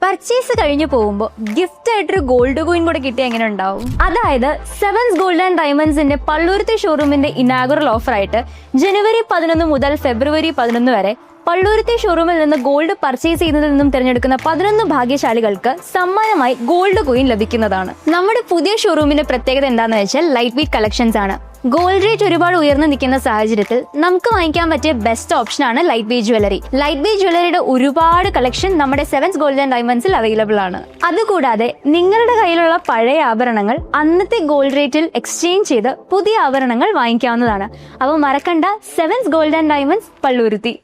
Purchase കഴിഞ്ഞു പോകുമ്പോൾ gift ആയിട്ടൊരു ഗോൾഡ് കോയിൻ കൂടെ കിട്ടിയ എങ്ങനെ ഉണ്ടാവും? അതായത് സെവൻസ് ഗോൾഡ് ആൻഡ് ഡയമണ്ട്സിന്റെ പള്ളുരുത്തി ഷോറൂമിന്റെ ഇനാഗുറൽ ഓഫർ ആയിട്ട് ജനുവരി 11 മുതൽ ഫെബ്രുവരി 11 വരെ പള്ളുരുത്തി ഷോറൂമിൽ നിന്ന് ഗോൾഡ് പർച്ചേസ് ചെയ്യുന്നതിൽ നിന്നും തിരഞ്ഞെടുക്കുന്ന 11 ഭാഗ്യശാലികൾക്ക് സമ്മാനമായി ഗോൾഡ് കോയിൻ ലഭിക്കുന്നതാണ്. നമ്മുടെ പുതിയ ഷോറൂമിന്റെ പ്രത്യേകത എന്താണെന്ന് വെച്ചാൽ ലൈറ്റ് വെയ്റ്റ് കളക്ഷൻസ് ആണ്. ഗോൾഡ് റേറ്റ് ഒരുപാട് ഉയർന്നു നിൽക്കുന്ന സാഹചര്യത്തിൽ നമുക്ക് വാങ്ങിക്കാൻ പറ്റിയ ബെസ്റ്റ് ഓപ്ഷനാണ് light weight jewellery. Light weight ജ്വല്ലറിയുടെ ഒരുപാട് കളക്ഷൻ നമ്മുടെ സെവൻസ് ഗോൾഡ് ആൻഡ് ഡയമണ്ട്സിൽ അവൈലബിൾ ആണ്. അതുകൂടാതെ നിങ്ങളുടെ കയ്യിലുള്ള പഴയ ആഭരണങ്ങൾ അന്നത്തെ ഗോൾഡ് റേറ്റിൽ എക്സ്ചേഞ്ച് ചെയ്ത് പുതിയ ആഭരണങ്ങൾ വാങ്ങിക്കാവുന്നതാണ്. അപ്പോൾ മറക്കണ്ട, sevens Gold and diamonds Palluruthy.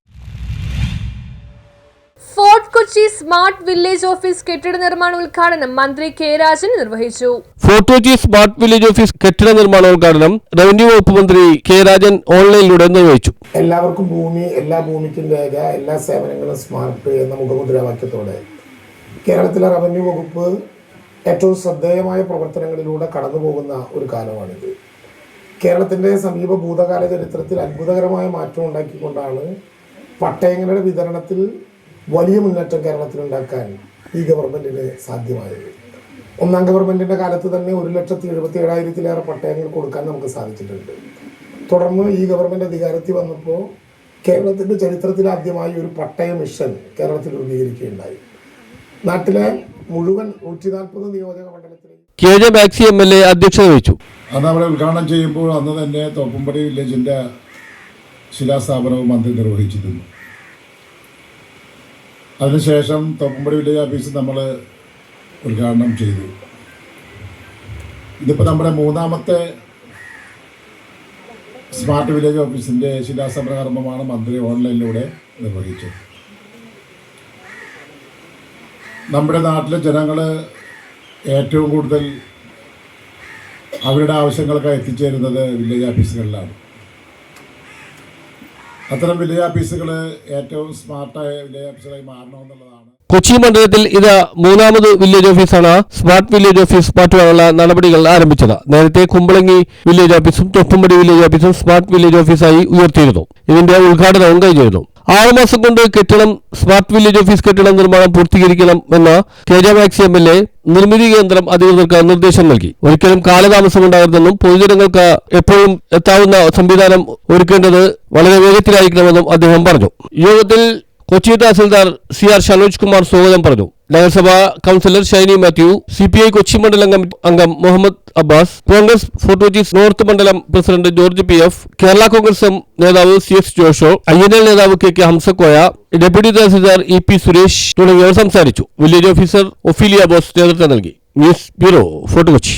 Fort Kochi smart village office കെട്ടിട നിർമ്മാണ ഉദ്ഘാടനം മന്ത്രി കെ രാജൻ നിർവഹിച്ചു. Fort Kochi smart village office കെട്ടിട നിർമ്മാണ ഉദ്ഘാടനം റവന്യൂ വകുപ്പ് മന്ത്രി കെ രാജൻ ഓൺലൈനിലൂടെ നിർവഹിച്ചു. എല്ലാവർക്കും ഭൂമി, എല്ലാ ഭൂമിക്കും രേഖ, എല്ലാ സേവനങ്ങളും സ്മാർട്ട് എന്ന മുഖമുദ്രാവാക്യത്തോടെ കേരളത്തിലെ റവന്യൂ വകുപ്പ് ഏറ്റവും ശ്രദ്ധേയമായ പ്രവർത്തനങ്ങളിലൂടെ കടന്നു പോകുന്ന ഒരു കാലമാണിത്. കേരളത്തിൻ്റെ സമീപ ഭൂതകാല ചരിത്രത്തിൽ അത്ഭുതകരമായ മാറ്റം ഉണ്ടാക്കിക്കൊണ്ടാണ് പട്ടയങ്ങളുടെ വിതരണത്തിൽ വലിയ മുന്നേറ്റം കേരളത്തിലുണ്ടാക്കാൻ ഈ ഗവൺമെൻറ്റിന് സാധ്യമായത്. ഒന്നാം ഗവൺമെൻറ്റിൻ്റെ കാലത്ത് തന്നെ 1,77,000-ലേറെ പട്ടയങ്ങൾ കൊടുക്കാൻ നമുക്ക് സാധിച്ചിട്ടുണ്ട്. തുടർന്ന് ഈ ഗവൺമെൻറ് അധികാരത്തിൽ വന്നപ്പോൾ കേരളത്തിൻ്റെ ചരിത്രത്തിൽ ആദ്യമായി ഒരു പട്ടയ മിഷൻ കേരളത്തിൽ രൂപീകരിക്കുകയുണ്ടായി. നാട്ടിലെ മുഴുവൻ 140 നിയോജക മണ്ഡലത്തിലെ KJ മാക്സി MLA അധ്യക്ഷത വഹിച്ചു. അന്ന് അവിടെ ഉദ്ഘാടനം ചെയ്യുമ്പോൾ അന്ന് തന്നെ തോപ്പുംപടി വില്ലേജിൻ്റെ ശിലാസ്ഥാപനവും മന്ത്രി നിർവഹിച്ചിരുന്നു. അതിനുശേഷം തോപ്പുംപടി വില്ലേജ് ഓഫീസ് നമ്മൾ ഉദ്ഘാടനം ചെയ്തു. ഇതിപ്പോൾ നമ്മുടെ 3ാമത്തെ സ്മാർട്ട് വില്ലേജ് ഓഫീസിൻ്റെ ശിലാസ്ഥാപന കർമ്മമാണ് മന്ത്രി ഓൺലൈനിലൂടെ നിർവഹിച്ചത്. നമ്മുടെ നാട്ടിലെ ജനങ്ങൾ ഏറ്റവും കൂടുതൽ അവരുടെ ആവശ്യങ്ങളൊക്കെ എത്തിച്ചേരുന്നത് വില്ലേജ് ഓഫീസുകളിലാണ്. അത്തരം വില്ലേജ് ഓഫീസുകൾ ഏറ്റവും സ്മാർട്ടായ വില്ലേജ് ഓഫീസുകളായി മാറണമെന്നുള്ളതാണ്. കൊച്ചി മണ്ഡലത്തിൽ ഇത് 3ാമത് വില്ലേജ് ഓഫീസാണ്. സ്മാർട്ട് വില്ലേജ് ഓഫീസ് മാറ്റുവാനുള്ള നടപടികൾ ആരംഭിച്ചത്. നേരത്തെ കുമ്പളങ്ങി വില്ലേജ് ഓഫീസും തോപ്പുംപടി വില്ലേജ് ഓഫീസും സ്മാർട്ട് വില്ലേജ് ഓഫീസായി ഉയർത്തിയിരുന്നു. ഇതിന്റെ ഉദ്ഘാടനവും കഴിഞ്ഞിരുന്നു. 6 മാസം കൊണ്ട് സ്മാർട്ട് വില്ലേജ് ഓഫീസ് കെട്ടിട നിർമ്മാണം പൂർത്തീകരിക്കണമെന്ന് KJ മാക്സി MLA നിർമ്മിതി കേന്ദ്രം അധികൃതർക്ക് നിർദ്ദേശം നൽകി. ഒരിക്കലും കാലതാമസം ഉണ്ടാകരുതെന്നും പൊതുജനങ്ങൾക്ക് എപ്പോഴും എത്താവുന്ന സംവിധാനം ഒരുക്കേണ്ടത് വളരെ വേഗത്തിലായിരിക്കണമെന്നും അദ്ദേഹം പറഞ്ഞു. യോഗത്തിൽ കൊച്ചി തഹസിൽദാർ CR ഷനോജ് കുമാർ സ്വാഗതം പറഞ്ഞു. നഗരസഭാ കൗൺസിലർ ഷൈനി മാത്യു, CPI കൊച്ചി മണ്ഡലം അംഗം മുഹമ്മദ് അബ്ബാസ്, കോൺഗ്രസ് ഫോർട്ട് കൊച്ചി നോർത്ത് മണ്ഡലം പ്രസിഡന്റ് ജോർജ് PF, കേരള കോൺഗ്രസ് നേതാവ് CX ജോഷോ, INL നേതാവ് KK Hamsakoya, deputy tahsildar EP Suresh തുടങ്ങിയവർ സംസാരിച്ചു. വില്ലേജ് ഓഫീസർ ഒഫീലിയ ബോസ് നേതൃത്വം നൽകി. News bureau, Fort Kochi.